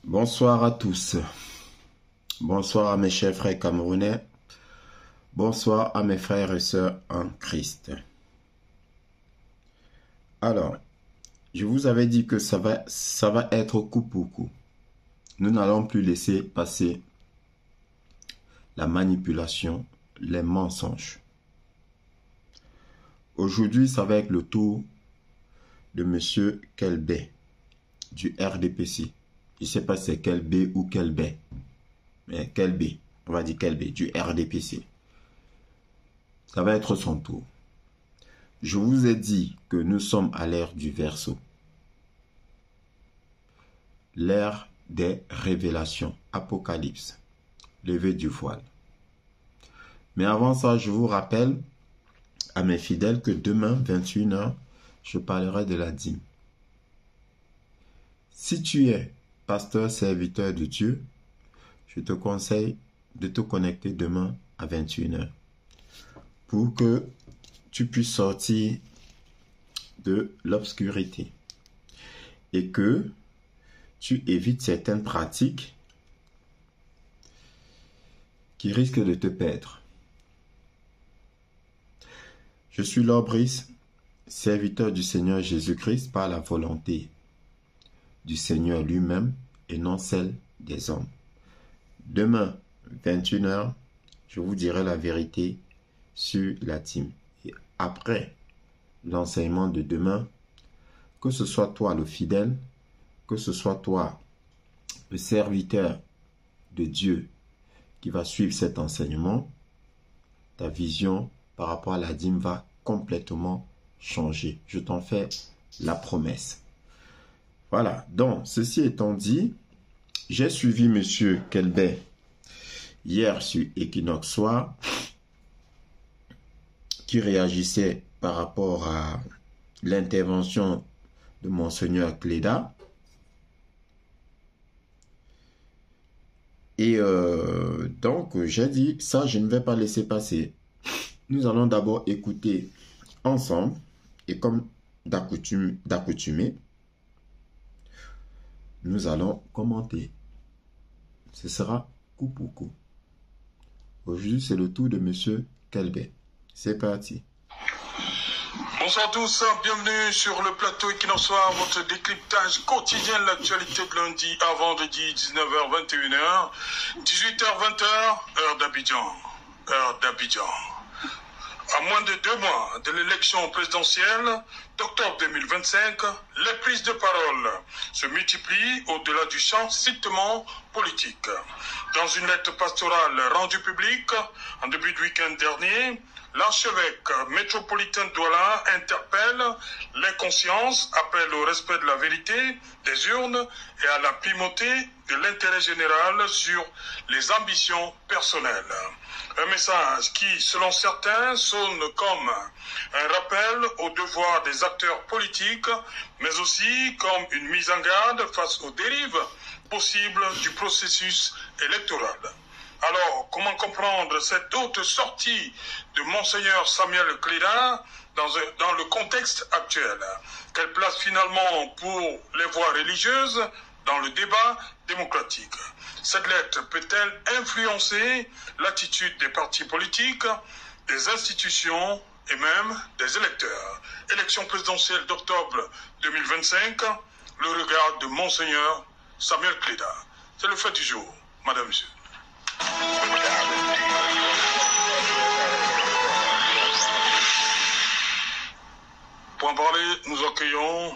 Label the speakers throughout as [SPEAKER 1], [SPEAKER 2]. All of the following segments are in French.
[SPEAKER 1] Bonsoir à tous. Bonsoir à mes chers frères camerounais. Bonsoir à mes frères et sœurs en Christ. Alors, je vous avais dit que ça va être coup pour coup. Nous n'allons plus laisser passer la manipulation, les mensonges. Aujourd'hui, ça va être le tour de M. Kelbey du RDPC. Je ne sais pas si c'est Kelbey ou Kelbey. Mais Kelbey, on va dire Kelbey du RDPC. Ça va être son tour. Je vous ai dit que nous sommes à l'ère du Verseau. L'ère des révélations, Apocalypse, lever du voile. Mais avant ça, je vous rappelle à mes fidèles que demain, 21h, je parlerai de la dîme. Si tu es pasteur, serviteur de Dieu, je te conseille de te connecter demain à 21h pour que tu puisses sortir de l'obscurité et que tu évites certaines pratiques qui risquent de te perdre. Je suis Lord Brice, serviteur du Seigneur Jésus-Christ par la volonté du Seigneur lui-même et non celle des hommes. Demain, 21h, je vous dirai la vérité sur la dîme. Et après l'enseignement de demain, que ce soit toi le fidèle, que ce soit toi le serviteur de Dieu qui va suivre cet enseignement, ta vision par rapport à la dîme va complètement changer. Je t'en fais la promesse. Voilà, donc ceci étant dit, j'ai suivi M. Kelbey hier sur Equinox Soir qui réagissait par rapport à l'intervention de Monseigneur Cléda. Et donc, j'ai dit, ça, je ne vais pas laisser passer. Nous allons d'abord écouter ensemble, et comme d'accoutumé, nous allons commenter. Ce sera coup pour coup. Aujourd'hui, c'est le tour de M. Kelbey. C'est parti.
[SPEAKER 2] Bonsoir à tous, bienvenue sur le plateau Equinox Soir, votre décryptage quotidien de l'actualité de lundi à vendredi, 19h, 21h, 18h, 20h, heure d'Abidjan. Heure d'Abidjan. À moins de 2 mois de l'élection présidentielle d'octobre 2025, les prises de parole se multiplient au-delà du champ strictement politique. Dans une lettre pastorale rendue publique en début de week-end dernier, l'archevêque métropolitain de Douala interpelle les consciences, appelle au respect de la vérité des urnes et à la primauté de l'intérêt général sur les ambitions personnelles. Un message qui, selon certains, sonne comme un rappel aux devoirs des acteurs politiques, mais aussi comme une mise en garde face aux dérives possibles du processus électoral. Alors, comment comprendre cette haute sortie de Monseigneur Samuel Cléda dans le contexte actuel? Quelle place finalement pour les voix religieuses dans le débat démocratique? Cette lettre peut-elle influencer l'attitude des partis politiques, des institutions et même des électeurs? Élection présidentielle d'octobre 2025, le regard de Monseigneur Samuel Cléda. C'est le fait du jour, Madame, Monsieur. Pour en parler, nous accueillons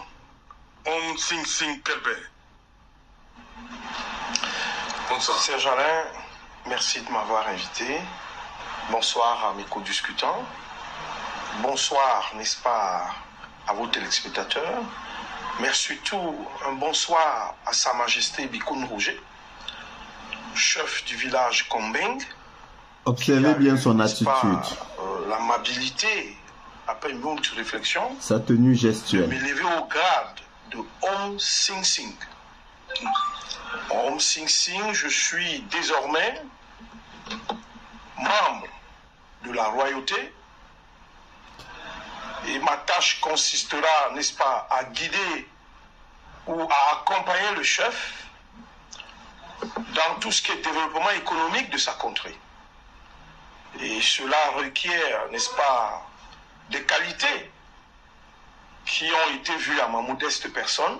[SPEAKER 2] Om Sing Sing Kelbey.
[SPEAKER 3] Bonsoir. Serge Alain, merci de m'avoir invité. Bonsoir à mes co-discutants. Bonsoir, n'est-ce pas, à vos téléspectateurs. Mais surtout, un bonsoir à Sa Majesté Bikoun Rouget, chef du village Kombeng.
[SPEAKER 1] Observez bien son attitude.
[SPEAKER 3] L'amabilité, après une longue réflexion,
[SPEAKER 1] sa tenue gestuelle.
[SPEAKER 3] De m'élever au grade de Om Sing Sing. Om Sing Sing, je suis désormais membre de la royauté et ma tâche consistera, n'est-ce pas, à guider ou à accompagner le chef dans tout ce qui est développement économique de sa contrée. Et cela requiert, n'est-ce pas, des qualités qui ont été vues à ma modeste personne.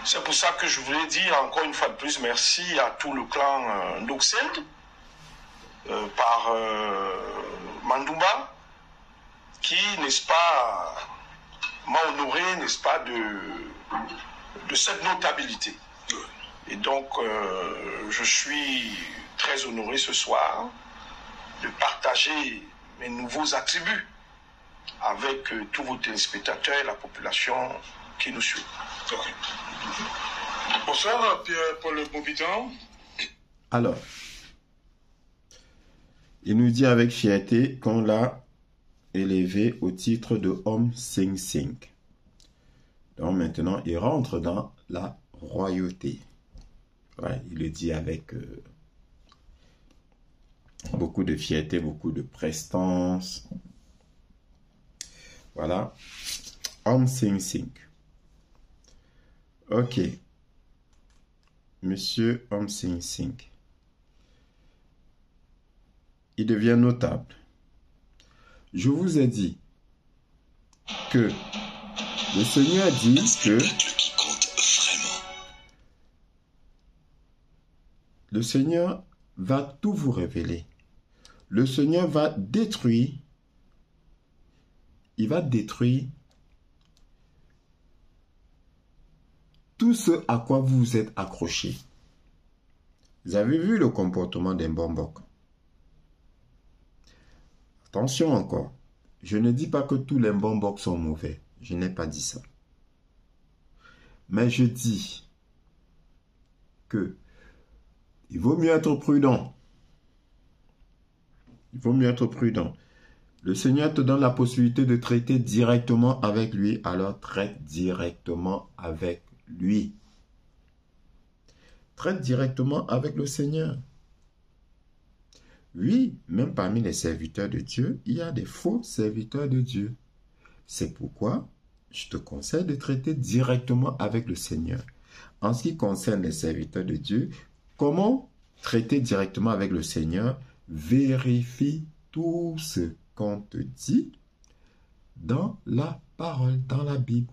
[SPEAKER 3] C'est pour ça que je voulais dire encore une fois de plus merci à tout le clan d'Oxend, par Mandouba, qui, n'est-ce pas, m'a honoré, n'est-ce pas, de cette notabilité. Et donc, je suis très honoré ce soir de partager mes nouveaux attributs avec tous vos téléspectateurs et la population qui nous suit.
[SPEAKER 2] Okay. Bonsoir, Pierre-Paul Bobitan.
[SPEAKER 1] Alors, il nous dit avec fierté qu'on l'a élevé au titre de homme Sing Sing. Donc maintenant, il rentre dans la royauté. Ouais, il le dit avec beaucoup de fierté, beaucoup de prestance. Voilà. Homme Sing Sing. Ok. Monsieur Homme Sing Sing. Il devient notable. Je vous ai dit que le Seigneur dit que le Seigneur va tout vous révéler. Le Seigneur va détruire, il va détruire tout ce à quoi vous vous êtes accroché. Vous avez vu le comportement d'un Mbambok. Attention encore, je ne dis pas que tous les Mbambok sont mauvais. Je n'ai pas dit ça. Mais je dis que il vaut mieux être prudent. Il vaut mieux être prudent. Le Seigneur te donne la possibilité de traiter directement avec lui, alors traite directement avec lui. Traite directement avec le Seigneur. Oui, même parmi les serviteurs de Dieu, il y a des faux serviteurs de Dieu. C'est pourquoi je te conseille de traiter directement avec le Seigneur. En ce qui concerne les serviteurs de Dieu, comment traiter directement avec le Seigneur? Vérifie tout ce qu'on te dit dans la parole, dans la Bible.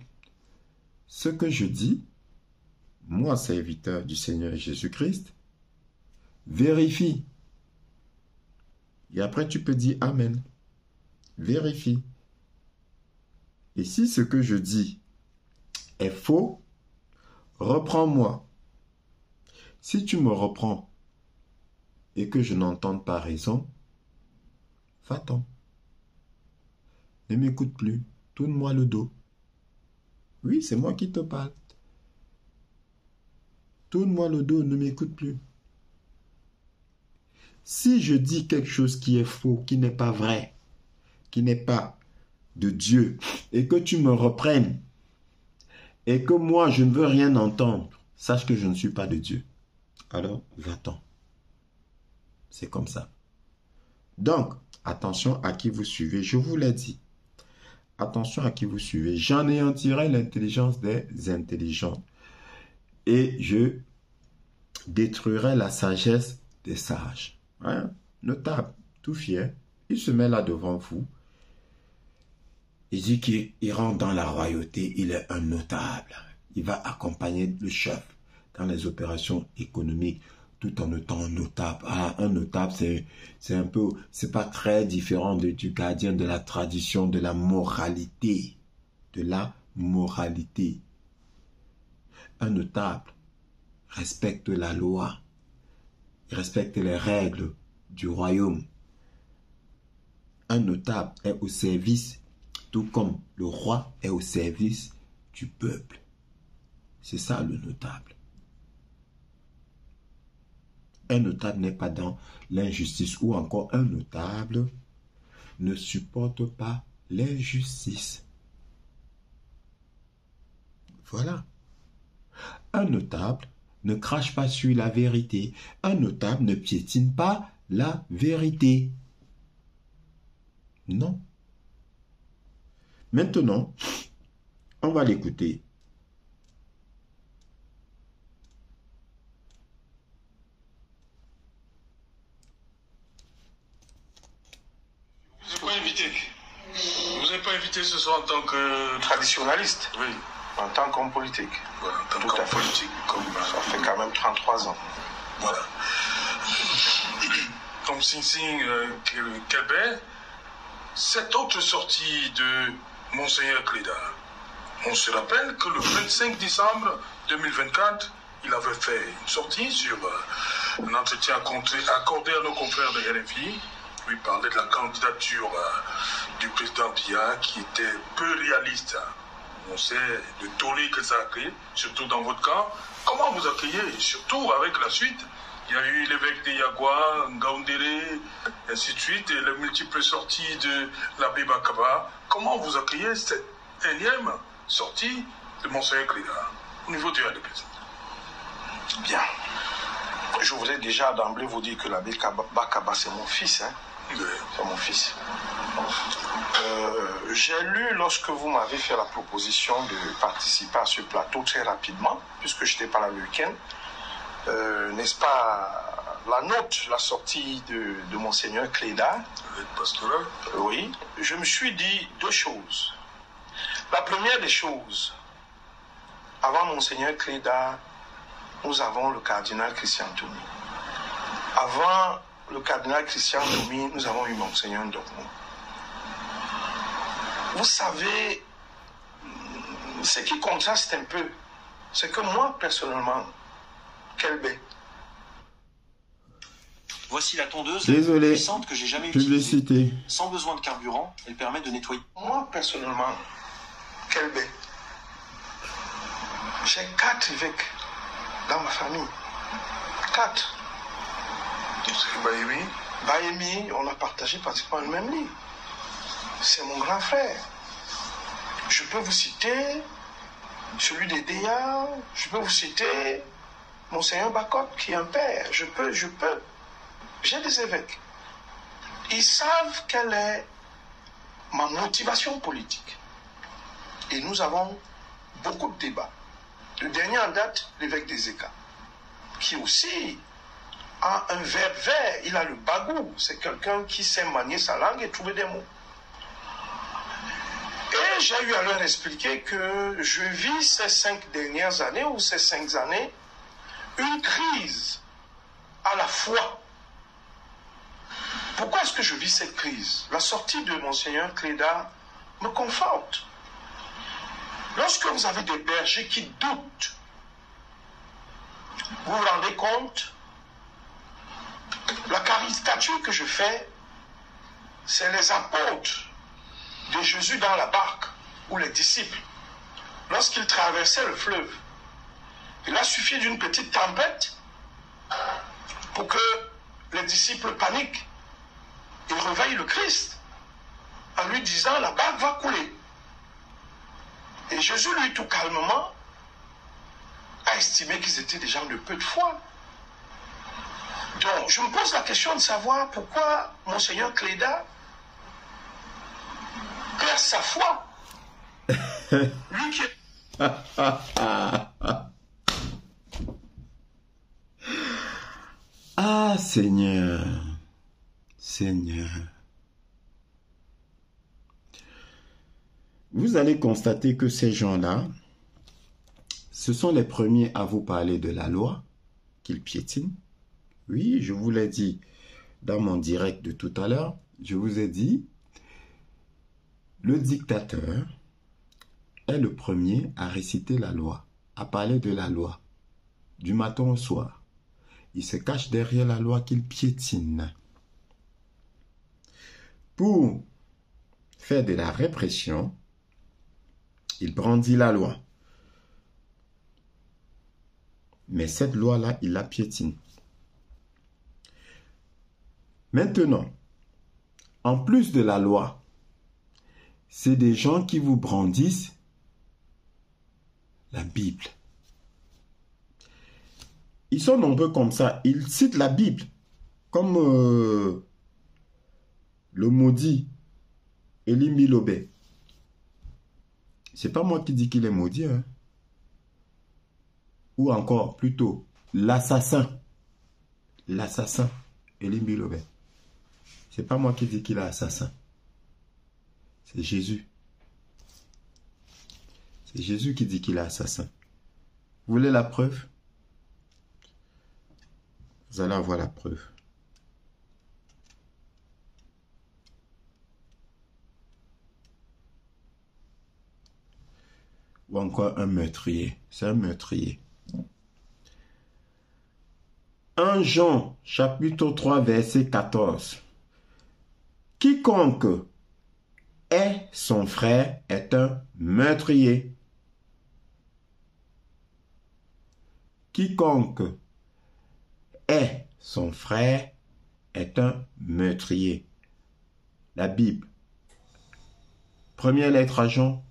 [SPEAKER 1] Ce que je dis, moi, serviteur du Seigneur Jésus-Christ, vérifie. Et après, tu peux dire Amen. Vérifie. Et si ce que je dis est faux, reprends-moi. Si tu me reprends et que je n'entende pas raison, va-t'en. Ne m'écoute plus. Tourne-moi le dos. Oui, c'est moi qui te parle. Tourne-moi le dos, ne m'écoute plus. Si je dis quelque chose qui est faux, qui n'est pas vrai, qui n'est pas de Dieu, et que tu me reprennes, et que moi je ne veux rien entendre, sache que je ne suis pas de Dieu. Alors, va-t'en. C'est comme ça. Donc, attention à qui vous suivez. Je vous l'ai dit. Attention à qui vous suivez. J'anéantirai l'intelligence des intelligents. Et je détruirai la sagesse des sages. Hein? Notable, tout fier. Il se met là devant vous. Il dit qu'il rentre dans la royauté. Il est un notable. Il va accompagner le chef dans les opérations économiques tout en étant un notable. Ah, un notable, c'est un peu, c'est pas très différent du gardien de la tradition, de la moralité. De la moralité. Un notable respecte la loi, respecte les règles du royaume. Un notable est au service, tout comme le roi est au service du peuple. C'est ça le notable. Un notable n'est pas dans l'injustice, ou encore un notable ne supporte pas l'injustice. Voilà. Un notable ne crache pas sur la vérité. Un notable ne piétine pas la vérité. Non. Maintenant, on va l'écouter.
[SPEAKER 2] politique. Vous n'avez pas invité ce soir en tant que...
[SPEAKER 3] Traditionnaliste.
[SPEAKER 2] Oui.
[SPEAKER 3] En tant qu'homme politique.
[SPEAKER 2] Voilà, en tant qu'homme politique.
[SPEAKER 3] Ça fait quand même 33 ans.
[SPEAKER 2] Voilà. Comme Sing Kébé, cette autre sortie de Monseigneur Cléda, on se rappelle que le 25 décembre 2024, il avait fait une sortie sur un entretien accordé à nos confrères de RFI, où il parlait de la candidature du président Biya qui était peu réaliste. On sait le tollé que ça a créé, surtout dans votre cas. Comment vous accueillez, surtout avec la suite? Il y a eu l'évêque de Yagua, Ngaoundéré, ainsi de suite, et les multiples sorties de l'abbé Bakaba. Comment vous accueillez cette énième sortie de Monseigneur Cléda au niveau du RDPC?
[SPEAKER 3] Bien. Je voudrais déjà d'emblée vous dire que l'abbé Bakaba, c'est mon fils. Hein?
[SPEAKER 2] Oui.
[SPEAKER 3] C'est mon fils. J'ai lu lorsque vous m'avez fait la proposition de participer à ce plateau très rapidement, puisque je n'étais pas là le week-end. N'est-ce pas la note, la sortie de Monseigneur Cléda? Oui. Je me suis dit deux choses. La première des choses, avant Monseigneur Cléda, nous avons le cardinal Christian Toumi. Avant le cardinal Christian Toumi, nous avons eu Monseigneur Ndokmo. Vous savez, ce qui contraste un peu, c'est que moi, personnellement, Kelbé.
[SPEAKER 4] Voici la tondeuse
[SPEAKER 1] Désolé.
[SPEAKER 4] puissante que j'ai jamais
[SPEAKER 1] Publicité.
[SPEAKER 4] utilisée. Sans besoin de carburant, elle permet de nettoyer.
[SPEAKER 3] Moi, personnellement, Kelbé, j'ai 4 évêques dans ma famille. 4.
[SPEAKER 2] Baïmi.
[SPEAKER 3] Baïmi, on a partagé pratiquement le même lit. C'est mon grand frère. Je peux vous citer celui des Déa, je peux vous citer Monseigneur Bakot qui est un père. Je peux. J'ai des évêques. Ils savent quelle est ma motivation politique. Et nous avons beaucoup de débats. Le dernier en date, l'évêque des Éca, qui aussi a un verbe vert, il a le bagou. C'est quelqu'un qui sait manier sa langue et trouver des mots. Et j'ai eu à leur expliquer que je vis ces 5 dernières années ou ces 5 années une crise à la fois. Pourquoi est-ce que je vis cette crise? La sortie de Monseigneur Cléda me conforte. Lorsque vous avez des bergers qui doutent, vous vous rendez compte, la caricature que je fais, c'est les apôtres de Jésus dans la barque, ou les disciples, lorsqu'ils traversaient le fleuve. Il a suffi d'une petite tempête pour que les disciples paniquent. Ils réveillent le Christ en lui disant la barque va couler. Et Jésus, lui, tout calmement, a estimé qu'ils étaient des gens de peu de foi. Donc, je me pose la question de savoir pourquoi Monseigneur Cléda perd sa foi. Lui qui est...
[SPEAKER 1] Ah, Seigneur, Seigneur. Vous allez constater que ces gens-là, ce sont les premiers à vous parler de la loi qu'ils piétinent. Oui, je vous l'ai dit dans mon direct de tout à l'heure, je vous ai dit, le dictateur est le premier à réciter la loi, à parler de la loi, du matin au soir. Il se cache derrière la loi qu'il piétine. Pour faire de la répression, il brandit la loi. Mais cette loi-là, il la piétine. Maintenant, en plus de la loi, c'est des gens qui vous brandissent la Bible. Ils sont nombreux comme ça. Ils citent la Bible comme le maudit Elie Milobé. C'est pas moi qui dis qu'il est maudit, hein. Ou encore, plutôt, l'assassin. L'assassin Elie Milobé. C'est pas moi qui dis qu'il est assassin. C'est Jésus. C'est Jésus qui dit qu'il est assassin. Vous voulez la preuve? Vous allez avoir la preuve. Ou encore un meurtrier. C'est un meurtrier. 1 Jean, chapitre 3, verset 14. Quiconque est son frère est un meurtrier. Quiconque est son frère est un meurtrier. La Bible. Première lettre à Jean,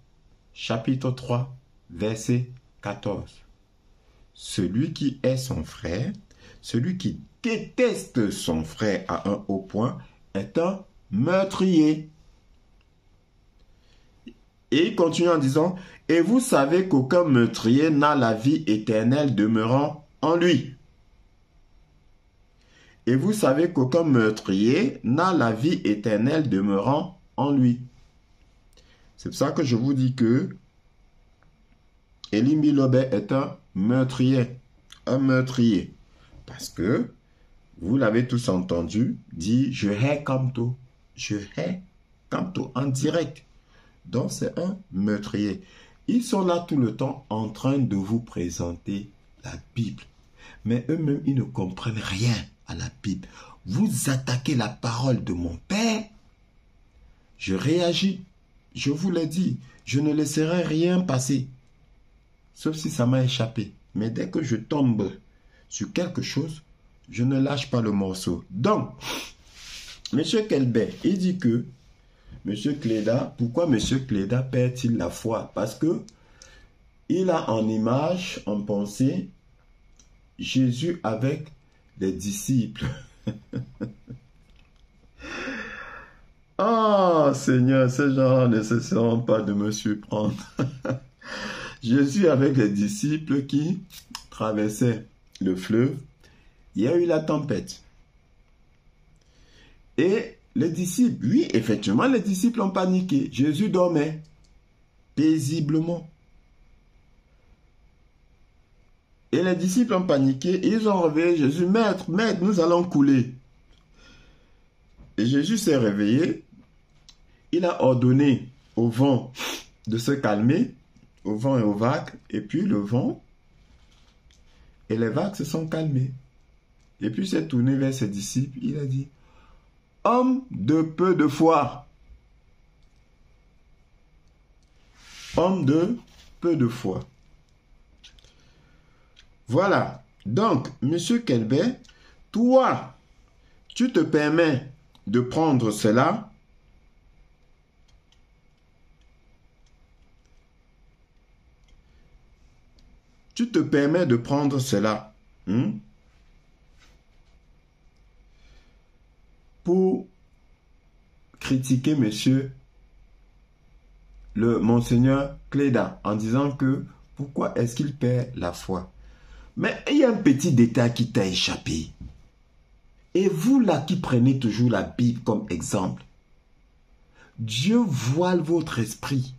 [SPEAKER 1] chapitre 3, verset 14. Celui qui est son frère, celui qui déteste son frère à un haut point, est un meurtrier. Et il continue en disant, et vous savez qu'aucun meurtrier n'a la vie éternelle demeurant en lui. Et vous savez qu'aucun meurtrier n'a la vie éternelle demeurant en lui. C'est pour ça que je vous dis que Élie Milobet est un meurtrier. Un meurtrier. Parce que, vous l'avez tous entendu, dit, je hais Camto. Je hais Camto en direct. Donc c'est un meurtrier. Ils sont là tout le temps en train de vous présenter la Bible. Mais eux-mêmes, ils ne comprennent rien à la Bible. Vous attaquez la parole de mon Père. Je réagis. Je vous l'ai dit. Je ne laisserai rien passer. Sauf si ça m'a échappé. Mais dès que je tombe sur quelque chose, je ne lâche pas le morceau. Donc, M. Kelbert, il dit que M. Cléda, pourquoi M. Cléda perd-il la foi? Parce que il a en image, en pensée, Jésus avec les disciples. Ah, Seigneur, ces gens ne cesseront pas de me surprendre. Jésus avec les disciples qui traversaient le fleuve, il y a eu la tempête. Et les disciples, oui, effectivement, les disciples ont paniqué. Jésus dormait paisiblement. Et les disciples ont paniqué, ils ont réveillé Jésus, Maître, Maître, nous allons couler. Et Jésus s'est réveillé, il a ordonné au vent de se calmer, au vent et aux vagues, et puis le vent et les vagues se sont calmées. Et puis il s'est tourné vers ses disciples, il a dit, homme de peu de foi, homme de peu de foi. Voilà. Donc, Monsieur Kelbert, toi, tu te permets de prendre cela. Tu te permets de prendre cela. Pour critiquer Monsieur le Monseigneur Cléda en disant que pourquoi est-ce qu'il perd la foi? Mais il y a un petit détail qui t'a échappé. Et vous là qui prenez toujours la Bible comme exemple, Dieu voile votre esprit.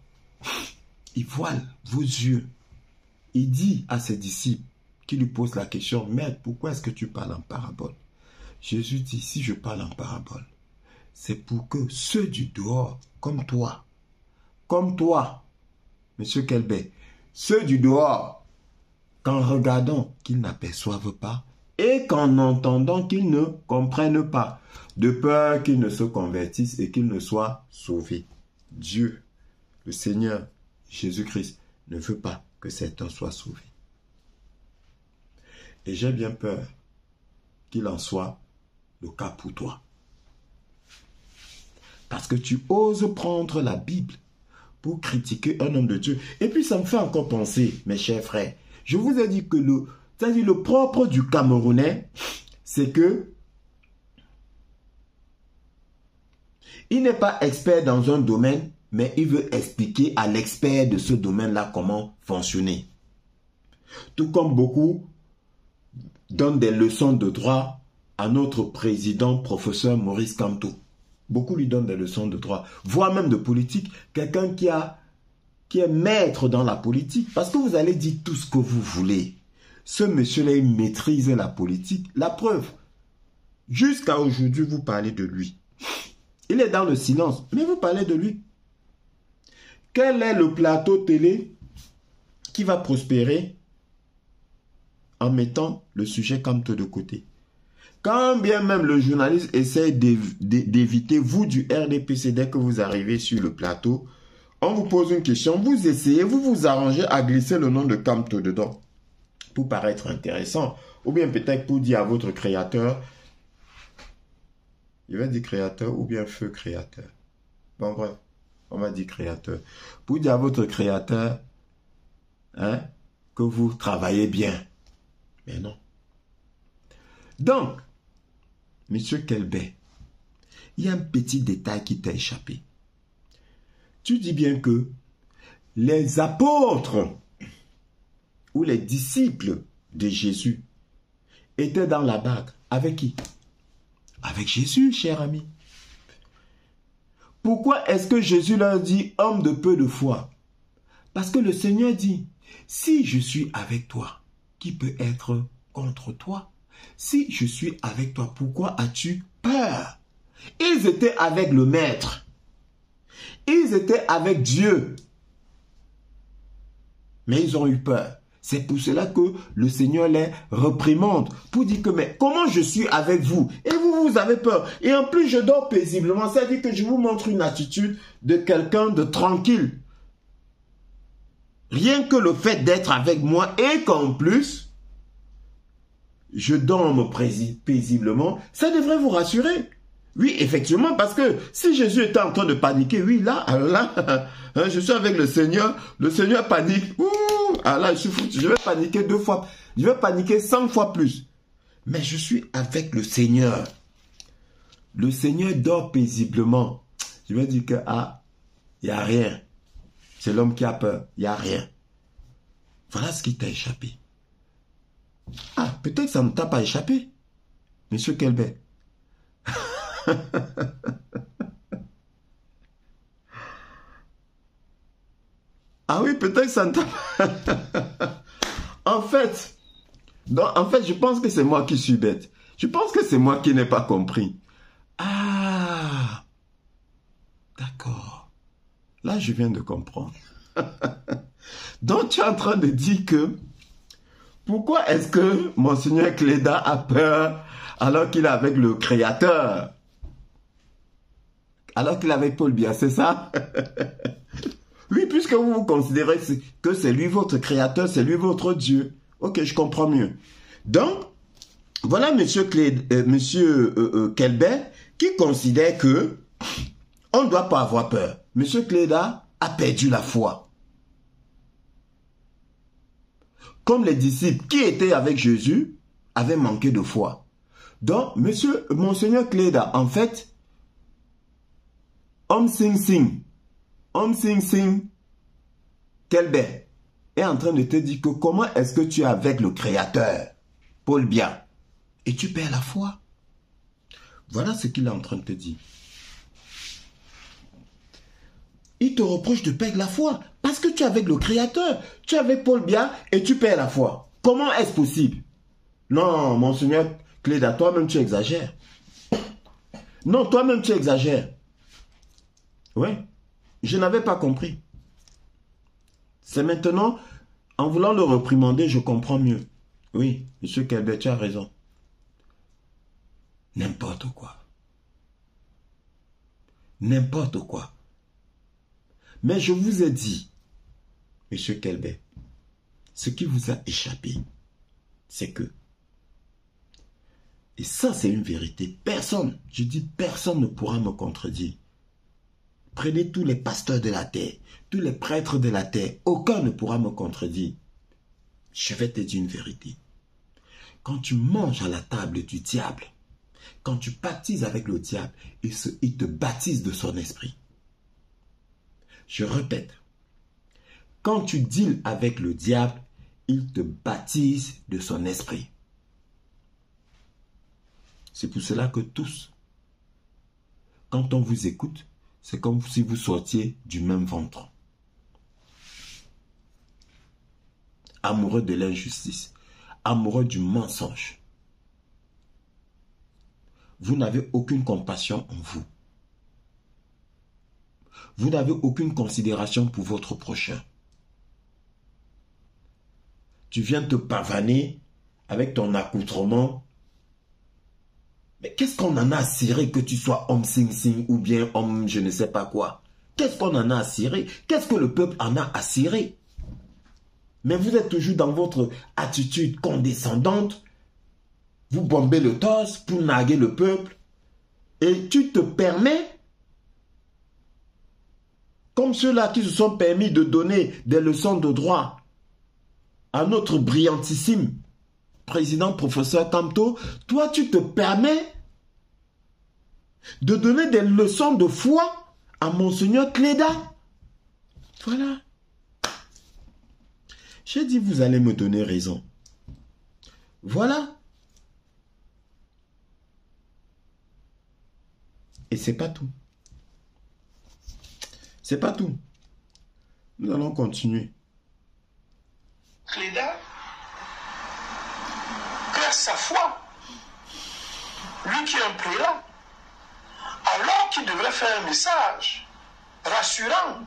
[SPEAKER 1] Il voile vos yeux. Il dit à ses disciples qui lui posent la question, Maître, pourquoi est-ce que tu parles en parabole? Jésus dit, si je parle en parabole, c'est pour que ceux du dehors, comme toi, Monsieur Kelbert, ceux du dehors, qu'en regardant, qu'ils n'aperçoivent pas, et qu'en entendant, qu'ils ne comprennent pas, de peur qu'ils ne se convertissent et qu'ils ne soient sauvés. Dieu, le Seigneur, Jésus-Christ, ne veut pas que certains soient sauvés. Et j'ai bien peur qu'il en soit le cas pour toi. Parce que tu oses prendre la Bible pour critiquer un homme de Dieu. Et puis ça me fait encore penser, mes chers frères, je vous ai dit que le propre du Camerounais, c'est que il n'est pas expert dans un domaine, mais il veut expliquer à l'expert de ce domaine-là comment fonctionner. Tout comme beaucoup donnent des leçons de droit à notre président, professeur Maurice Kamto. Beaucoup lui donnent des leçons de droit, voire même de politique. Quelqu'un qui est maître dans la politique. Parce que vous allez dire tout ce que vous voulez. Ce monsieur-là, il maîtrise la politique. La preuve, jusqu'à aujourd'hui, vous parlez de lui. Il est dans le silence, mais vous parlez de lui. Quel est le plateau télé qui va prospérer en mettant le sujet Camto de côté? Quand bien même le journaliste essaie d'éviter, vous du RDPC, dès que vous arrivez sur le plateau, on vous pose une question, vous essayez, vous vous arrangez à glisser le nom de Camto dedans pour paraître intéressant. Ou bien peut-être pour dire à votre créateur, il va dire créateur ou bien feu créateur. Bon bref, on va dire créateur. Pour dire à votre créateur hein, que vous travaillez bien. Mais non. Donc, Monsieur Kelbet, il y a un petit détail qui t'a échappé. Tu dis bien que les apôtres ou les disciples de Jésus étaient dans la barque. Avec qui? Avec Jésus, cher ami. Pourquoi est-ce que Jésus leur dit « homme de peu de foi » ? Parce que le Seigneur dit « si je suis avec toi, qui peut être contre toi ? Si je suis avec toi, pourquoi as-tu peur ?» Ils étaient avec le Maître. Ils étaient avec Dieu. Mais ils ont eu peur. C'est pour cela que le Seigneur les réprimande. Pour dire que, mais comment je suis avec vous? Et vous avez peur. Et en plus, je dors paisiblement. C'est-à-dire que je vous montre une attitude de quelqu'un de tranquille. Rien que le fait d'être avec moi et qu'en plus, je dors paisiblement, ça devrait vous rassurer. Oui, effectivement, parce que si Jésus était en train de paniquer, oui, là, je suis avec le Seigneur panique. Ouh, là, je vais paniquer 2 fois, je vais paniquer 100 fois plus. Mais je suis avec le Seigneur. Le Seigneur dort paisiblement. Je vais dire que, il n'y a rien. C'est l'homme qui a peur, il n'y a rien. Voilà ce qui t'a échappé. Peut-être que ça ne t'a pas échappé, Monsieur Kelbet. Oui, peut-être que ça ne t'a pas... En fait, je pense que c'est moi qui suis bête. Je pense que c'est moi qui n'ai pas compris. D'accord. Là, je viens de comprendre. Donc, tu es en train de dire que pourquoi est-ce que Monseigneur Cléda a peur alors qu'il est avec le Créateur? Alors qu'il est avec Paul Biya, c'est ça? Oui, puisque vous considérez que c'est lui votre Créateur, c'est lui votre Dieu. Ok, je comprends mieux. Donc, voilà Monsieur Kelbet qui considère que on ne doit pas avoir peur. Monsieur Cléda a perdu la foi. Comme les disciples qui étaient avec Jésus avaient manqué de foi. Donc, Monseigneur Cléda, en fait, Om Sing Sing Kelbet est en train de te dire que comment est-ce que tu es avec le Créateur, Paul Biya, et tu perds la foi. Voilà ce qu'il est en train de te dire. Il te reproche de perdre la foi parce que tu es avec le Créateur, tu es avec Paul Biya et tu perds la foi. Comment est-ce possible? Non, Monseigneur Cléda, toi-même tu exagères. Non, toi-même tu exagères. Oui, je n'avais pas compris. C'est maintenant, en voulant le réprimander, je comprends mieux. Oui, Monsieur Kelbet, tu as raison. N'importe quoi. N'importe quoi. Mais je vous ai dit, Monsieur Kelbet, ce qui vous a échappé, c'est que, et ça c'est une vérité, personne, je dis personne ne pourra me contredire. Prenez tous les pasteurs de la terre, tous les prêtres de la terre, aucun ne pourra me contredire. Je vais te dire une vérité. Quand tu manges à la table du diable, quand tu baptises avec le diable, il te baptise de son esprit. Je répète, quand tu deals avec le diable, il te baptise de son esprit. C'est pour cela que tous, quand on vous écoute, c'est comme si vous sortiez du même ventre. Amoureux de l'injustice, amoureux du mensonge. Vous n'avez aucune compassion en vous. Vous n'avez aucune considération pour votre prochain. Tu viens te pavaner avec ton accoutrement. Mais qu'est-ce qu'on en a à cirer que tu sois homme sing-sing ou bien homme je ne sais pas quoi? Qu'est-ce qu'on en a à cirer? Qu'est-ce que le peuple en a à cirer? Mais vous êtes toujours dans votre attitude condescendante. Vous bombez le torse pour narguer le peuple. Et tu te permets, comme ceux-là qui se sont permis de donner des leçons de droit à notre brillantissime président professeur Kamto, toi tu te permets de donner des leçons de foi à Monseigneur Cléda. Voilà. J'ai dit vous allez me donner raison. Voilà. Et c'est pas tout. C'est pas tout. Nous allons continuer.
[SPEAKER 3] Cléda perd sa foi. Lui qui est un prélat, alors qu'il devrait faire un message rassurant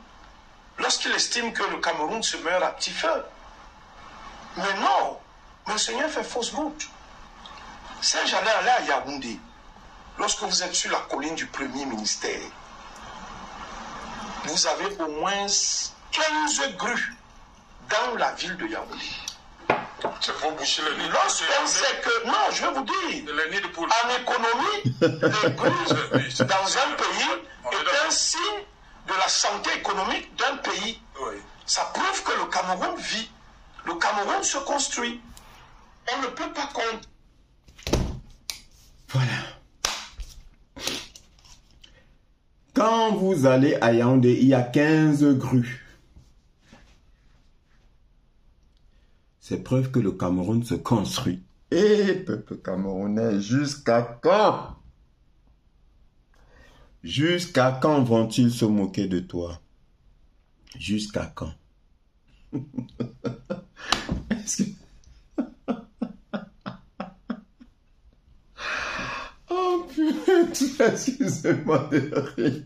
[SPEAKER 3] lorsqu'il estime que le Cameroun se meurt à petit feu. Mais non, Monseigneur fait fausse route. Saint-Jean est allé à Yaoundé. Lorsque vous êtes sur la colline du premier ministère, vous avez au moins 15 grues dans la ville de Yaoundé.
[SPEAKER 2] C'est pour boucher le nez.
[SPEAKER 3] Lorsqu'on sait que... Non, je vais vous dire.
[SPEAKER 2] Le nez de poule.
[SPEAKER 3] En économie, les grues dans un pays est un signe de la santé économique d'un pays.
[SPEAKER 2] Oui.
[SPEAKER 3] Ça prouve que le Cameroun vit. Le Cameroun se construit. On ne peut pas compter.
[SPEAKER 1] Voilà. Quand vous allez à Yaoundé, il y a 15 grues. C'est preuve que le Cameroun se construit. Et peuple camerounais, jusqu'à quand? Jusqu'à quand vont-ils se moquer de toi? Jusqu'à quand? Oh putain, excusez-moi de rire.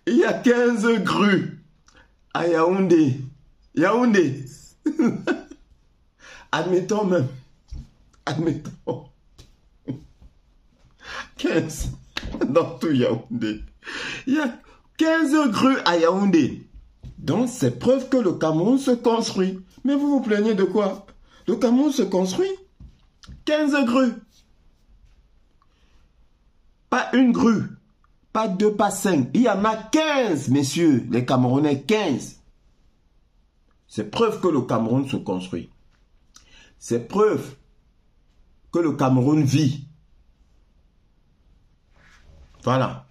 [SPEAKER 1] Il y a 15 grues à Yaoundé. Yaoundé. Admettons même. Admettons. 15 dans tout Yaoundé. Il y a 15 grues à Yaoundé. Donc c'est preuve que le Cameroun se construit. Mais vous vous plaignez de quoi? Le Cameroun se construit. 15 grues. Pas une grue. Pas deux, pas 5. Il y en a 15, messieurs, les Camerounais, 15. C'est preuve que le Cameroun se construit. C'est preuve que le Cameroun vit. Voilà.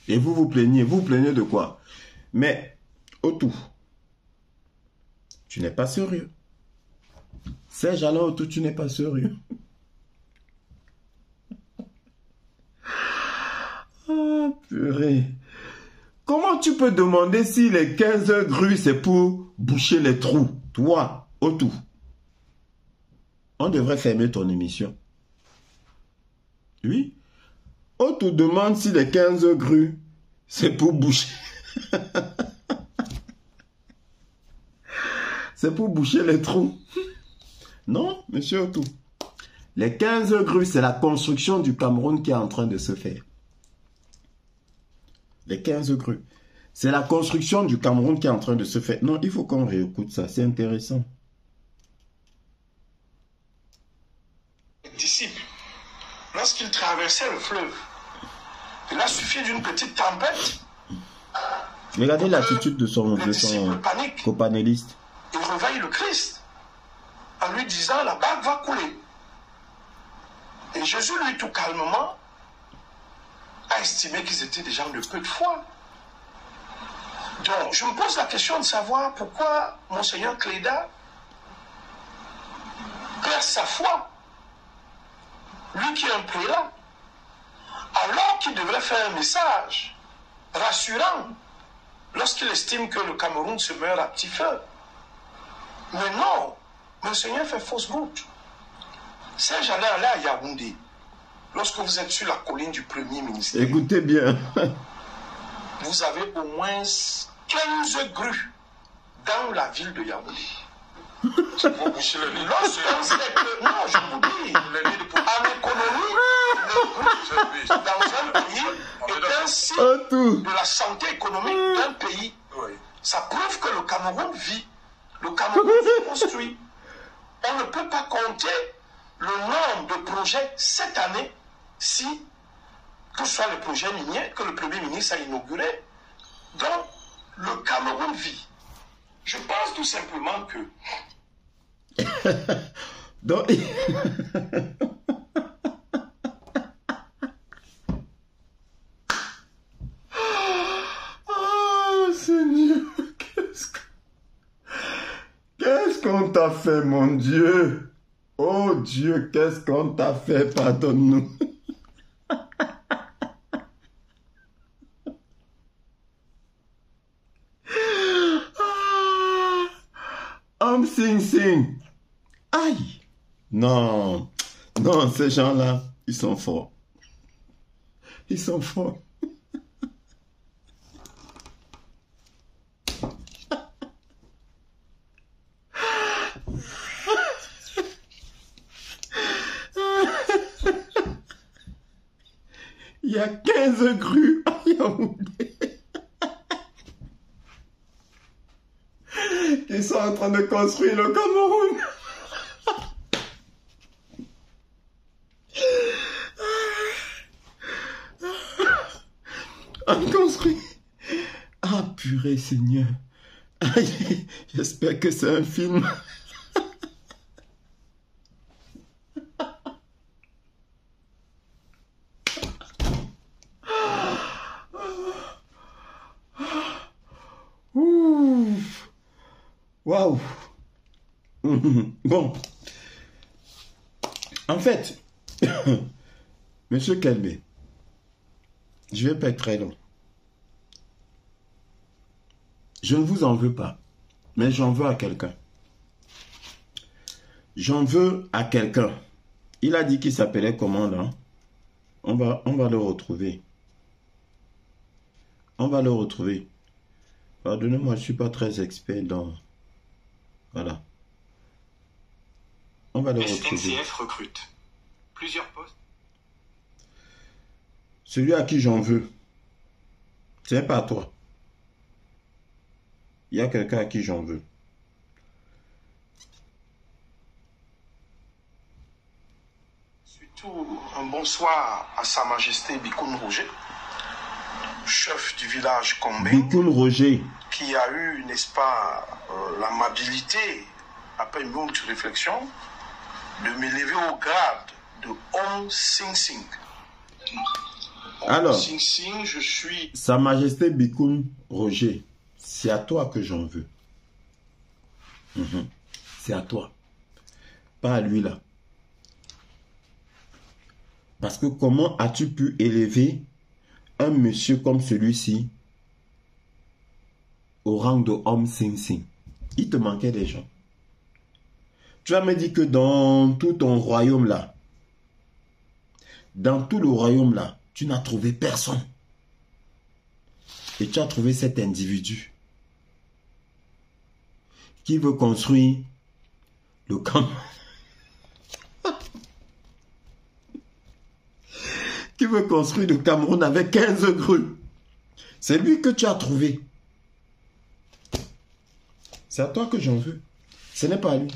[SPEAKER 1] Et vous vous plaignez de quoi? Mais, au tout, tu n'es pas sérieux. Serge Alain Autou, tu n'es pas sérieux. Ah, purée. Comment tu peux demander si les 15 grues, c'est pour boucher les trous? Toi, Autou. On devrait fermer ton émission. Oui. Autou demande si les 15 grues, c'est pour boucher. C'est pour boucher les trous. Non, monsieur Autou. Les 15 grues, c'est la construction du Cameroun qui est en train de se faire. Les 15 grues. C'est la construction du Cameroun qui est en train de se faire. Non, il faut qu'on réécoute ça. C'est intéressant.
[SPEAKER 3] Les disciples, lorsqu'ils traversaient le fleuve, il a suffi d'une petite tempête.
[SPEAKER 1] Regardez l'attitude de son
[SPEAKER 3] panique.
[SPEAKER 1] copanéliste.
[SPEAKER 3] Il réveille le Christ en lui disant la barque va couler. Et Jésus, lui, tout calmement, a estimé qu'ils étaient des gens de peu de foi. Donc, je me pose la question de savoir pourquoi Monseigneur Cléda perd sa foi. lui qui est un prélat, alors qu'il devrait faire un message rassurant lorsqu'il estime que le Cameroun se meurt à petit feu. Mais non, Monseigneur fait fausse route. Serge Alain allait à Yaoundé, lorsque vous êtes sur la colline du Premier ministère.
[SPEAKER 1] Écoutez bien.
[SPEAKER 3] Vous avez au moins 15 grues dans la ville de Yaoundé.
[SPEAKER 2] C'est pour boucher le lit.
[SPEAKER 3] Lorsqu'on sait que, non, je vous dis, en économie, dans un pays est un signe de la santé économique d'un pays.
[SPEAKER 2] Oui.
[SPEAKER 3] Ça prouve que le Cameroun vit, le Cameroun se construit. On ne peut pas compter le nombre de projets cette année si, que ce soit les projets miniers que le Premier ministre a inauguré. Donc, le Cameroun vit. Je pense tout simplement que...
[SPEAKER 1] Donc... Oh Seigneur, qu'est-ce qu'on t'a fait, mon Dieu? Oh Dieu, qu'est-ce qu'on t'a fait? Pardonne-nous. Sing Sing. Aïe. Non. Non, ces gens-là, ils sont forts. Ils sont forts. Il y a 15 grues à Yaoundé. Ils sont en train de construire le Cameroun. On construit. Ah purée Seigneur. J'espère que c'est un film. Waouh. Bon. En fait, Monsieur Kelbé, je ne vais pas être très long. Je ne vous en veux pas, mais j'en veux à quelqu'un. J'en veux à quelqu'un. Il a dit qu'il s'appelait comment là? On va le retrouver. On va le retrouver. Pardonnez-moi, je ne suis pas très expert dans... Voilà. On va le retrouver.
[SPEAKER 4] SNCF recrute. Plusieurs postes.
[SPEAKER 1] Celui à qui j'en veux, c'est pas à toi. Il y a quelqu'un à qui j'en veux.
[SPEAKER 3] Surtout un bonsoir à Sa Majesté Bikoun Roger, chef du village Combé.
[SPEAKER 1] Bikoun Roger.
[SPEAKER 3] Qui a eu, n'est-ce pas, l'amabilité, après une longue réflexion, de m'élever au grade de Om Sing Sing.
[SPEAKER 1] Alors,
[SPEAKER 3] Sing Sing, je suis...
[SPEAKER 1] Sa Majesté Bikoun Roger, c'est à toi que j'en veux. C'est à toi. Pas à lui là. Parce que comment as-tu pu élever un monsieur comme celui-ci au rang de homme Sing Sing? Il te manquait des gens. Tu vas me dire que dans tout ton royaume là, dans tout le royaume là, tu n'as trouvé personne. Et tu as trouvé cet individu qui veut construire le Cameroun. Qui veut construire le Cameroun avec 15 grues. C'est lui que tu as trouvé. C'est à toi que j'en veux. Ce n'est pas à lui.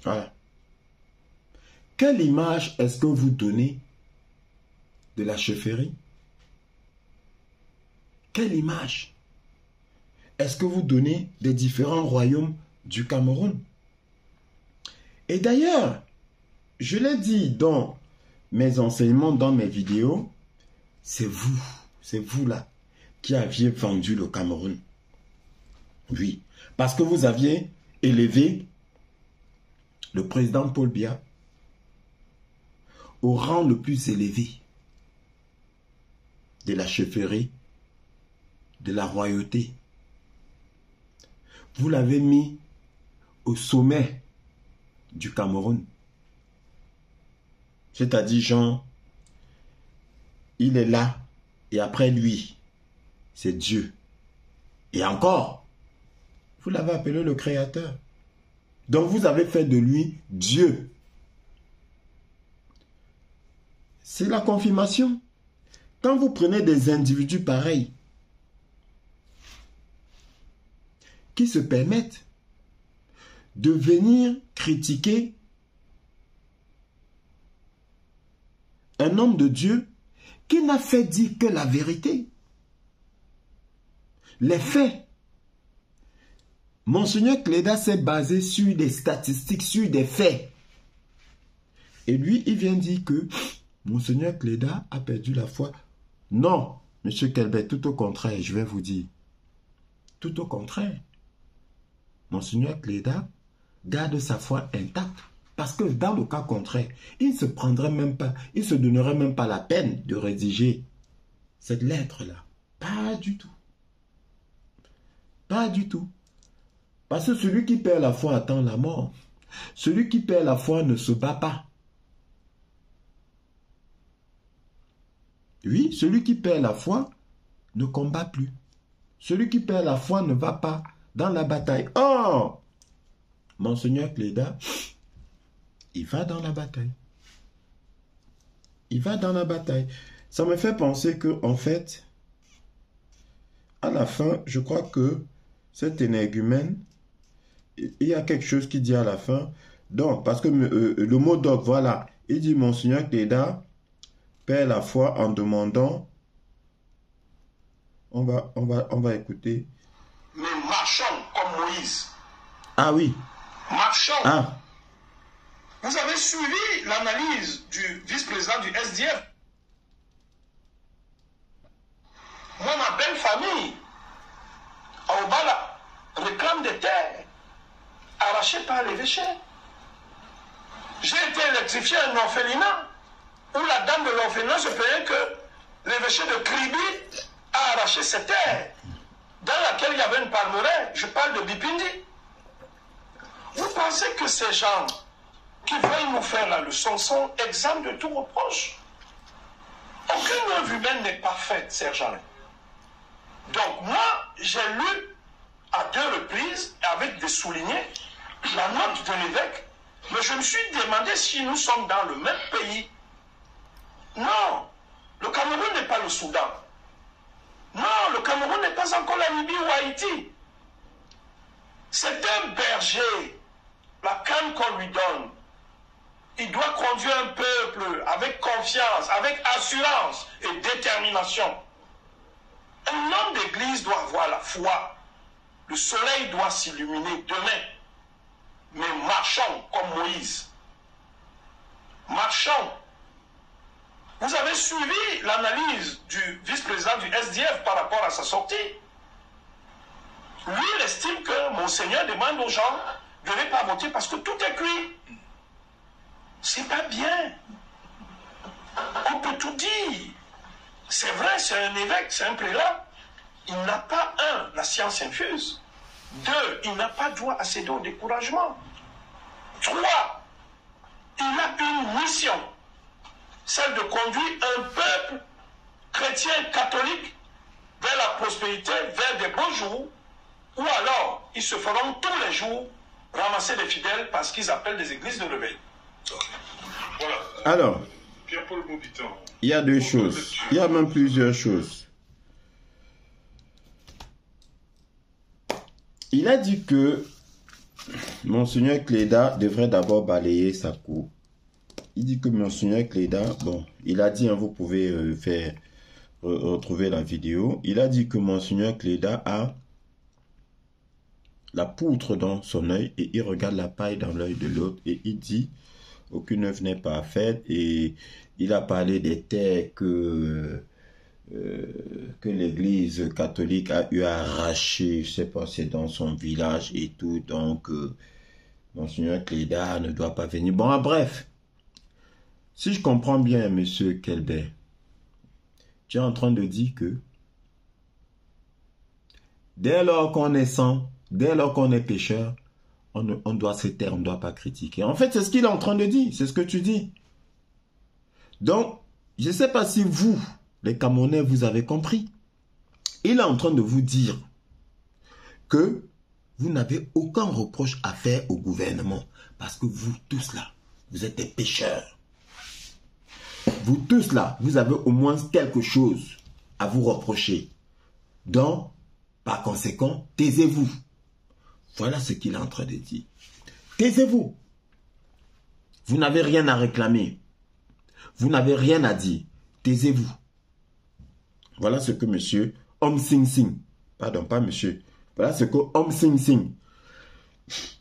[SPEAKER 1] Voilà. Quelle image est-ce que vous donnez de la chefferie? Quelle image est-ce que vous donnez des différents royaumes du Cameroun? Et d'ailleurs, je l'ai dit dans mes enseignements, dans mes vidéos, c'est vous là, qui aviez vendu le Cameroun. Oui, parce que vous aviez élevé le président Paul Biya au rang le plus élevé de la chefferie, de la royauté. Vous l'avez mis au sommet du Cameroun. C'est-à-dire, Jean, il est là, et après lui, c'est Dieu. Et encore, vous l'avez appelé le Créateur. Donc vous avez fait de lui Dieu. C'est la confirmation. Quand vous prenez des individus pareils, qui se permettent de venir critiquer un homme de Dieu qui n'a fait dire que la vérité, les faits. Monseigneur Cléda s'est basé sur des statistiques, sur des faits. Et lui, il vient dire que Monseigneur Cléda a perdu la foi. Non, Monsieur Kelbert, tout au contraire, je vais vous dire. Tout au contraire. Monseigneur Cléda garde sa foi intacte. Parce que dans le cas contraire, il ne se prendrait même pas, il ne se donnerait même pas la peine de rédiger cette lettre-là. Pas du tout. Pas du tout. Parce que celui qui perd la foi attend la mort. Celui qui perd la foi ne se bat pas. Oui, celui qui perd la foi ne combat plus. Celui qui perd la foi ne va pas dans la bataille. Oh! Monseigneur Cléda, il va dans la bataille. Il va dans la bataille. Ça me fait penser que, en fait, à la fin, je crois que cet énergumène, il y a quelque chose qui dit à la fin. Donc, parce que le mot doc, voilà, il dit Monseigneur Cléda perd la foi en demandant. On va écouter.
[SPEAKER 3] Mais marchons comme Moïse.
[SPEAKER 1] Ah oui.
[SPEAKER 3] Marchons.
[SPEAKER 1] Ah.
[SPEAKER 3] Vous avez suivi l'analyse du vice-président du SDF. Moi, ma belle famille, à Obala, réclame des terres arrachées par l'évêché. J'ai été électrifié à un orphelinat où la dame de l'orphelinat se plaignait que l'évêché de Kribi a arraché ses terres dans laquelle il y avait une palmeraie. Je parle de Bipindi. Vous pensez que ces gens qui veulent nous faire la leçon sont exempts de tout reproche? Aucune œuvre humaine n'est parfaite, Serge Alain. Donc moi, j'ai lu à 2 reprises, avec des soulignés, la note de l'évêque, mais je me suis demandé si nous sommes dans le même pays. Non, le Cameroun n'est pas le Soudan. Non, le Cameroun n'est pas encore la Libye ou Haïti. C'est un berger, la canne qu'on lui donne. Il doit conduire un peuple avec confiance, avec assurance et détermination. Un homme d'église doit avoir la foi. Le soleil doit s'illuminer demain. Mais marchons comme Moïse. Marchons. Vous avez suivi l'analyse du vice-président du SDF par rapport à sa sortie. Lui, il estime que Monseigneur demande aux gens de ne pas voter parce que tout est cuit. C'est pas bien. On peut tout dire. C'est vrai, c'est un évêque, c'est un prélat. Il n'a pas, 1, la science infuse. 2, il n'a pas droit à céder au découragement. 3, il a une mission. Celle de conduire un peuple chrétien catholique vers la prospérité, vers des beaux jours, ou alors ils se feront tous les jours ramasser des fidèles parce qu'ils appellent des églises de réveil.
[SPEAKER 2] Voilà.
[SPEAKER 1] Alors,
[SPEAKER 2] Pierre-Paul Maubitan.
[SPEAKER 1] il y a 2 choses. Il y a même plusieurs choses. Il a dit que Monseigneur Cléda devrait d'abord balayer sa cour. Il dit que Monseigneur Cléda, bon, il a dit, hein, vous pouvez retrouver la vidéo. Il a dit que Monseigneur Cléda a la poutre dans son œil et il regarde la paille dans l'œil de l'autre et il dit aucune œuvre n'est parfaite. Et il a parlé des terres que l'église catholique a eu à arracher, je sais pas, c'est dans son village et tout, donc Monseigneur Cléda ne doit pas venir. Bon, bref, Si je comprends bien, monsieur Kelber, tu es en train de dire que dès lors qu'on est sans, dès lors qu'on est pécheur, on doit se taire, on ne doit pas critiquer. En fait, c'est ce qu'il est en train de dire, c'est ce que tu dis. Donc, je ne sais pas si vous, les Camerounais, vous avez compris. Il est en train de vous dire que vous n'avez aucun reproche à faire au gouvernement. Parce que vous tous là, vous êtes des pécheurs. Vous tous là, vous avez au moins quelque chose à vous reprocher. Donc, par conséquent, taisez-vous. Voilà ce qu'il est en train de dire. Taisez-vous. Vous n'avez rien à réclamer. Vous n'avez rien à dire. Taisez-vous. Voilà ce que monsieur Om Sing Sing, pardon, pas monsieur, voilà ce que Om Sing Sing,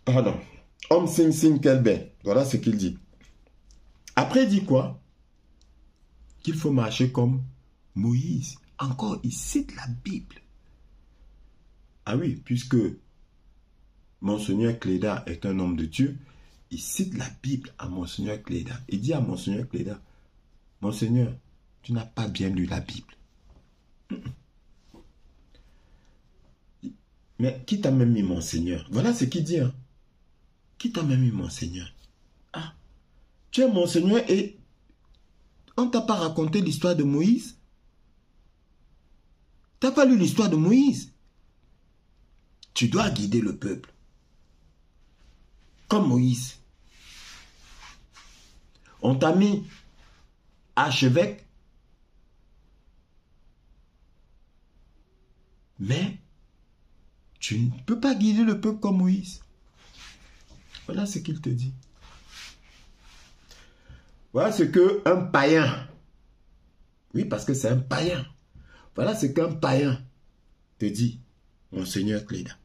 [SPEAKER 1] pardon, Om Sing Sing Kelber, voilà ce qu'il dit. Après, il dit quoi? Qu'il faut marcher comme Moïse. Encore, il cite la Bible. Ah oui, puisque Monseigneur Cléda est un homme de Dieu, il cite la Bible à Monseigneur Cléda. Il dit à Monseigneur Cléda, Monseigneur, tu n'as pas bien lu la Bible. Mais qui t'a même mis Monseigneur? Voilà ce qu'il dit. Hein? Qui t'a même mis Monseigneur? Ah, tu es Monseigneur et on ne t'a pas raconté l'histoire de Moïse? Tu n'as pas lu l'histoire de Moïse? Tu dois guider le peuple. Comme Moïse. On t'a mis archevêque. Mais tu ne peux pas guider le peuple comme Moïse. Voilà ce qu'il te dit. Voilà ce qu'un païen, oui, parce que c'est un païen. Voilà ce qu'un païen te dit, Monseigneur Cléda.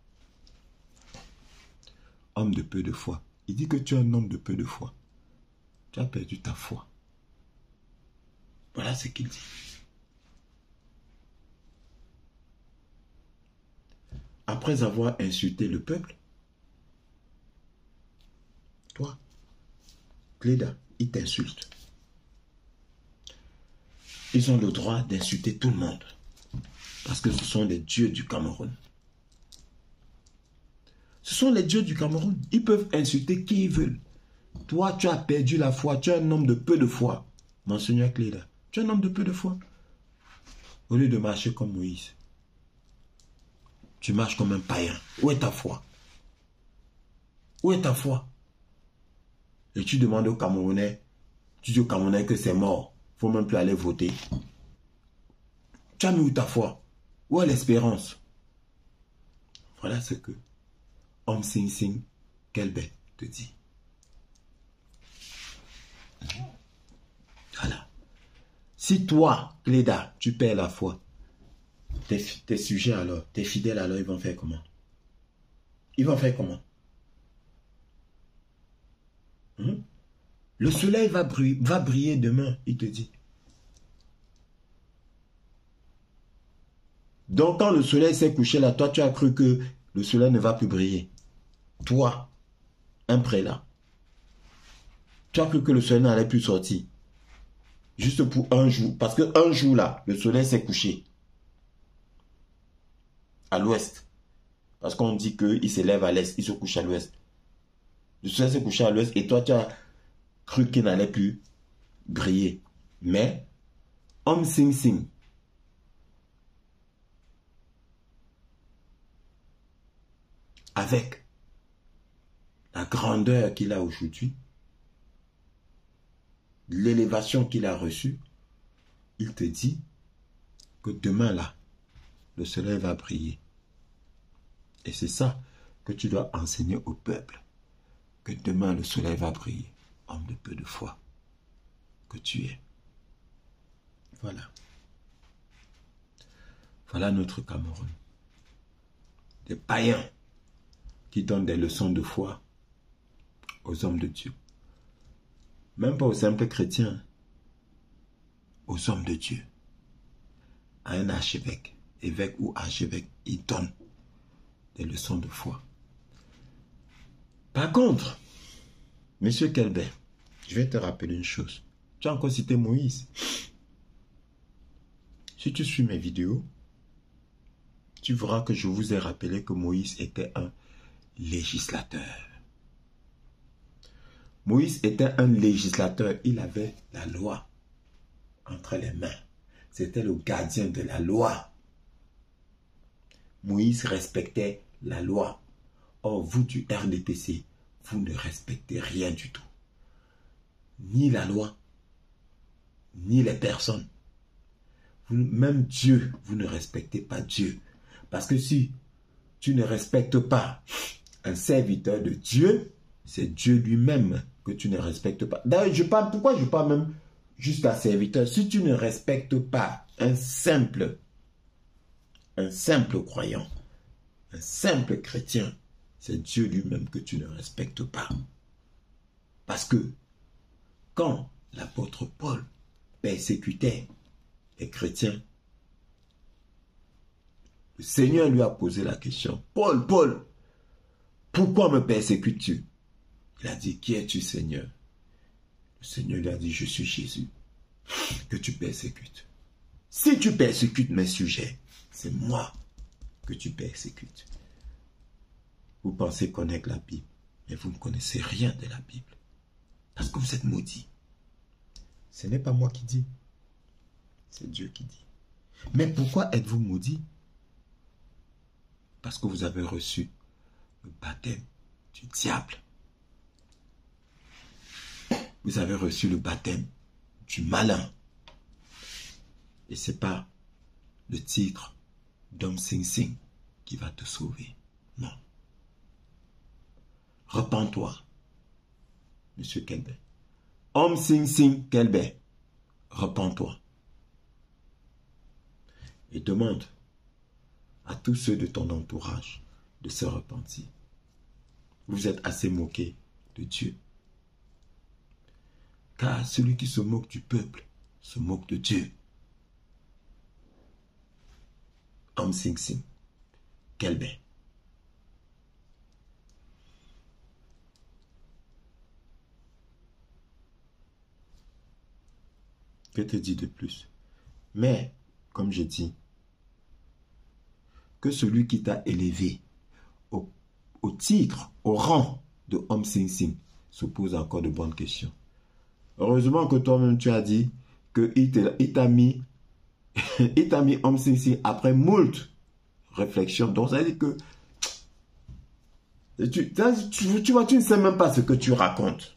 [SPEAKER 1] Homme de peu de foi. Il dit que tu es un homme de peu de foi. Tu as perdu ta foi. Voilà ce qu'il dit. Après avoir insulté le peuple, toi, Cléda, ils t'insultent. Ils ont le droit d'insulter tout le monde. Parce que ce sont les dieux du Cameroun. Ce sont les dieux du Cameroun. Ils peuvent insulter qui ils veulent. Toi, tu as perdu la foi. Tu es un homme de peu de foi. Monseigneur Cléda, tu es un homme de peu de foi. Au lieu de marcher comme Moïse, tu marches comme un païen. Où est ta foi? Où est ta foi? Et tu demandes aux Camerounais, tu dis aux Camerounais que c'est mort. Il ne faut même plus aller voter. Tu as mis où ta foi? Où est l'espérance? Voilà ce que Om Sing Sing Kelber te dit. Voilà. Si toi, Cléda, tu perds la foi, tes sujets alors, tes fidèles alors, ils vont faire comment? Ils vont faire comment? Le soleil va briller demain, il te dit. Donc quand le soleil s'est couché là, toi tu as cru que le soleil ne va plus briller. Toi, un prélat, tu as cru que le soleil n'allait plus sortir. Juste pour un jour. Parce qu'un jour là, le soleil s'est couché. À l'ouest. Parce qu'on dit qu'il se lève à l'est, il se couche à l'ouest. Le soleil s'est couché à l'ouest et toi tu as cru qu'il n'allait plus briller. Mais, Om Sing Sing, avec la grandeur qu'il a aujourd'hui, l'élévation qu'il a reçue, il te dit que demain là, le soleil va briller. Et c'est ça que tu dois enseigner au peuple. Que demain le soleil va briller. Homme de peu de foi que tu es. Voilà. Voilà notre Cameroun. Des païens qui donnent des leçons de foi aux hommes de Dieu. Même pas aux simples chrétiens. Aux hommes de Dieu. À un archevêque, évêque ou archevêque, ils donnent des leçons de foi. Par contre, Monsieur Kelber, je vais te rappeler une chose. Tu as encore cité Moïse. Si tu suis mes vidéos, tu verras que je vous ai rappelé que Moïse était un législateur. Moïse était un législateur. Il avait la loi entre les mains. C'était le gardien de la loi. Moïse respectait la loi. Or, vous du RDPC, vous ne respectez rien du tout. Ni la loi, ni les personnes. Même Dieu, vous ne respectez pas Dieu. Parce que si tu ne respectes pas un serviteur de Dieu, c'est Dieu lui-même que tu ne respectes pas. D'ailleurs, pourquoi je parle même jusqu'à serviteur? Si tu ne respectes pas un simple croyant, un simple chrétien, c'est Dieu lui-même que tu ne respectes pas. Parce que quand l'apôtre Paul persécutait les chrétiens, le Seigneur lui a posé la question. Paul, Paul, pourquoi me persécutes-tu? Il a dit, qui es-tu, Seigneur? Le Seigneur lui a dit, je suis Jésus que tu persécutes. Si tu persécutes mes sujets, c'est moi que tu persécutes. Vous pensez connaître la Bible, mais vous ne connaissez rien de la Bible. Parce que vous êtes maudits. Ce n'est pas moi qui dis, c'est Dieu qui dit. Mais pourquoi êtes-vous maudits? Parce que vous avez reçu le baptême du diable. Vous avez reçu le baptême du malin. Et ce n'est pas le titre d'Om Sing Sing qui va te sauver. Non. Repends-toi, Monsieur Kelbert. Om Sing Sing Kelbert, repends-toi. Et demande à tous ceux de ton entourage de se repentir. Vous êtes assez moqués de Dieu. Car celui qui se moque du peuple se moque de Dieu. Om Sing Sing Kelbert. Que te dis de plus? Mais, comme je dis, que celui qui t'a élevé au titre, au rang de Om Sing Sing se pose encore de bonnes questions. Heureusement que toi-même tu as dit qu'il t'a mis Om Sing Sing après moult réflexions. Donc ça veut dire que tu vois, tu ne sais même pas ce que tu racontes.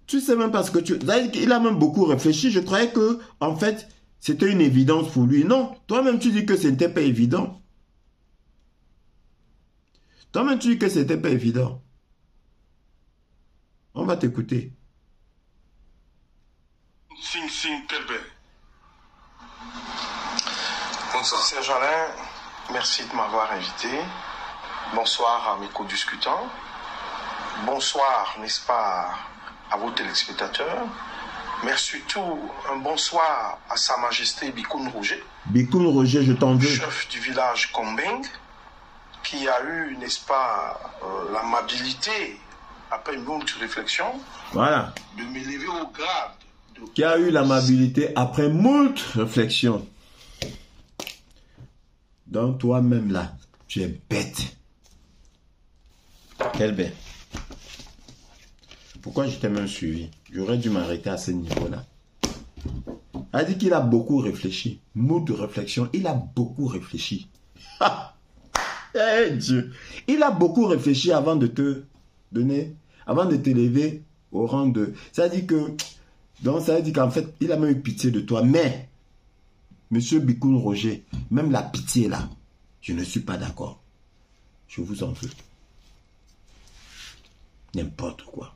[SPEAKER 1] Tu ne sais même pas ce que tu... Il a même beaucoup réfléchi. Je croyais que, en fait, c'était une évidence pour lui. Non, toi-même tu dis que ce n'était pas évident. Toi-même tu dis que ce n'était pas évident. On va t'écouter.
[SPEAKER 2] Sing Sing Kelbert.
[SPEAKER 3] Bonsoir. Serge Alain, merci de m'avoir invité. Bonsoir à mes co-discutants. Bonsoir, n'est-ce pas, à vos téléspectateurs. Mais surtout, un bonsoir à Sa Majesté Bikoun Roger.
[SPEAKER 1] Bikoun Roger, je t'en veux.
[SPEAKER 3] Chef du village Kombeng, qui a eu, n'est-ce pas, l'amabilité, après une longue réflexion,
[SPEAKER 1] voilà,
[SPEAKER 3] de m'élever au grade.
[SPEAKER 1] Qui a eu l'amabilité après moult réflexions. Donc toi-même là, tu es bête. Quelle bête. Pourquoi je t'ai même suivi? J'aurais dû m'arrêter à ce niveau-là. Il a dit qu'il a beaucoup réfléchi. Moult de réflexion, il a beaucoup réfléchi. Eh Dieu. Il a beaucoup réfléchi avant de te donner, avant de t'élever au rang de... Ça dit que... Donc ça veut dire qu'en fait, il a même eu pitié de toi. Mais, Monsieur Bikoun Roger, même la pitié là, je ne suis pas d'accord. Je vous en veux. N'importe quoi.